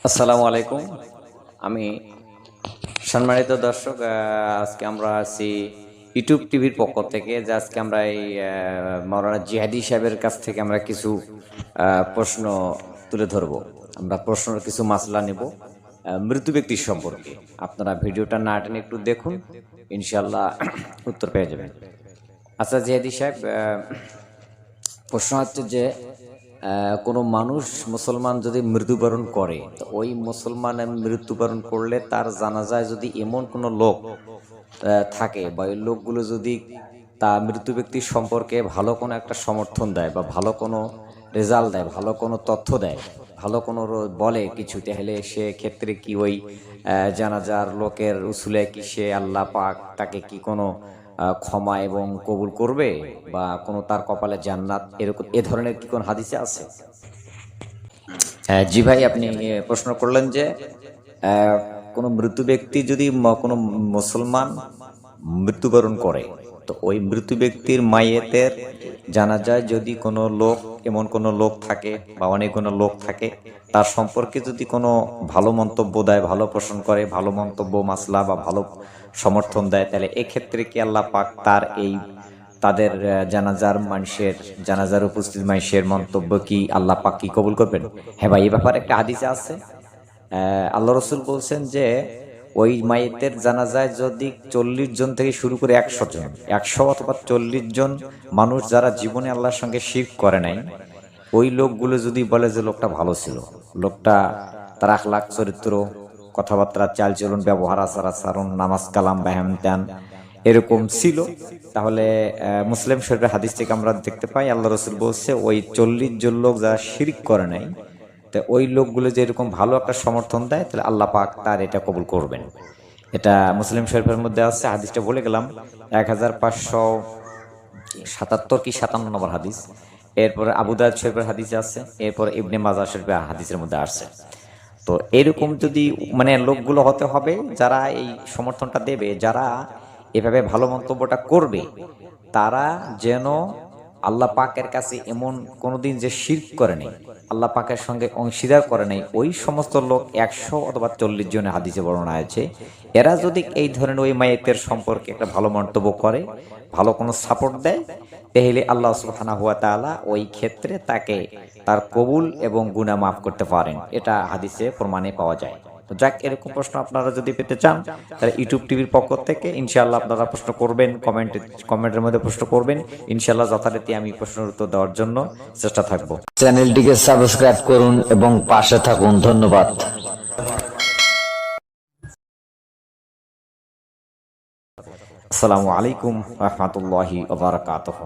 আসসালামু আলাইকুম। আমি সম্মানিত দর্শক, আজকে আমরা আছি ইউটিউব টিভির পক্ষ থেকে, যে আজকে আমরা এই মাওলানা জিহাদি সাহেবের কাছ থেকে আমরা কিছু প্রশ্ন তুলে ধরব। আমরা প্রশ্নের কিছু মাসলা নেব মৃত ব্যক্তির সম্পর্কে। আপনারা ভিডিওটা না টেনে একটু দেখুন, ইনশাল্লাহ উত্তর পেয়ে যাবেন। আচ্ছা জিহাদি সাহেব, প্রশ্ন হচ্ছে যে কোনো মানুষ মুসলমান যদি মৃত্যুবরণ করে, তো ওই মুসলমানের মৃত্যুবরণ করলে তার জানাজায় যদি এমন কোনো লোক থাকে বা ওই লোকগুলো যদি তা মৃত্যু ব্যক্তির সম্পর্কে ভালো কোনো একটা সমর্থন দেয় বা ভালো কোনো রেজাল্ট দেয়, ভালো কোনো তথ্য দেয়, ভালো কোনো বলে কিছু, তাহলে সে ক্ষেত্রে কি ওই জানাজার লোকের উসুলে কি সে আল্লাহ পাক তাকে কি কোনো ক্ষমা এবং কবুল করবে, বা কোনো তার কপালে জান্নাত, এরকম এ ধরনের কি কোন হাদিসে আছে? জি ভাই, আপনি প্রশ্ন করলেন যে কোনো মৃত ব্যক্তি যদি কোনো মুসলমান মৃত্যুবরণ করে, তো ওই মৃত ব্যক্তির মাইয়েতের জানাজায় যদি কোনো লোক, এমন কোনো লোক থাকে বা অনেক কোনো লোক থাকে, তার সম্পর্কে যদি কোনো ভালো মন্তব্য দেয়, ভালো পোষণ করে, ভালো মন্তব্য মাসলা বা ভালো সমর্থন দেয়, তাহলে এক্ষেত্রে কি আল্লাহ পাক তার এই তাদের জানাজার উপস্থিত মানুষের মন্তব্য কি আল্লাহ পাক কি কবুল করবেন? হ্যাঁ ভাই, এই ব্যাপারে একটা হাদিসে আছে। আল্লাহ রসুল বলছেন যে ওই মাইয়েতের জানাজায় যদি 40 জন থেকে শুরু করে 100 জন, 100 অথবা 40 জন মানুষ যারা জীবনে আল্লাহর সঙ্গে শিরক করে নাই, ওই লোকগুলো যদি বলে যে লোকটা ভালো ছিল, লোকটা তার আখলাক চরিত্র, কথাবার্তা, চালচলন, ব্যবহার, আচার আচরণ, নামাজ কালাম ব্যায়াম ত্যান এরকম ছিল, তাহলে মুসলিম শরীফের হাদিস থেকে আমরা দেখতে পাই আল্লাহ রসুল বলছে ওই 40 জন লোক যারা শিরক করে নাই, তো ওই লোকগুলো যে এরকম ভালো একটা সমর্থন দেয়, তাহলে আল্লাহ পাক তার এটা কবুল করবেন। এটা মুসলিম শরীফের মধ্যে আছে। হাদিসটা বলে গেলাম, 1577 কি 57 নম্বর হাদিস। এরপরে আবু দাউদ শরীফের হাদিসে আছে, এরপর ইবনে মাজাহ শরীফের হাদিসের মধ্যে আসছে। তো এরকম যদি মানে লোকগুলো হতে হবে যারা এই সমর্থনটা দেবে, যারা এভাবে ভালো মন্তব্যটা করবে, তারা যেন আল্লাহ পাকের কাছে এমন কোনোদিন যে শিরক করে নেই, আল্লাহ পাকের সঙ্গে অংশীদার করে নেই, ওই সমস্ত লোক 100 অথবা 40 জনের হাদিসে বর্ণনা আছে। এরা যদি এই ধরনের ওই মায়েতের সম্পর্কে একটা ভালো মন্তব্য করে, ভালো কোনো সাপোর্ট দেয়, তাহলে আল্লাহ সুবহানাহু ওয়া তাআলা ওই ক্ষেত্রে তাকে তার কবুল এবং গুনাহ মাফ করতে পারেন। এটা হাদিসে প্রমাণে পাওয়া যায়। তো যাক, এরকম প্রশ্ন আপনারা যদি পেতে চান, তাহলে ইউটিউব টিভির পক্ষ থেকে ইনশাআল্লাহ আপনারা প্রশ্ন করবেন, কমেন্টের মধ্যে প্রশ্ন করবেন, ইনশাআল্লাহ যথারীতি আমি প্রশ্নের উত্তর দেওয়ার জন্য চেষ্টা থাকব। চ্যানেলটিকে সাবস্ক্রাইব করুন এবং পাশে থাকুন। ধন্যবাদ। আসসালামু আলাইকুম ওয়া রাহমাতুল্লাহি ওয়া বারাকাতুহু।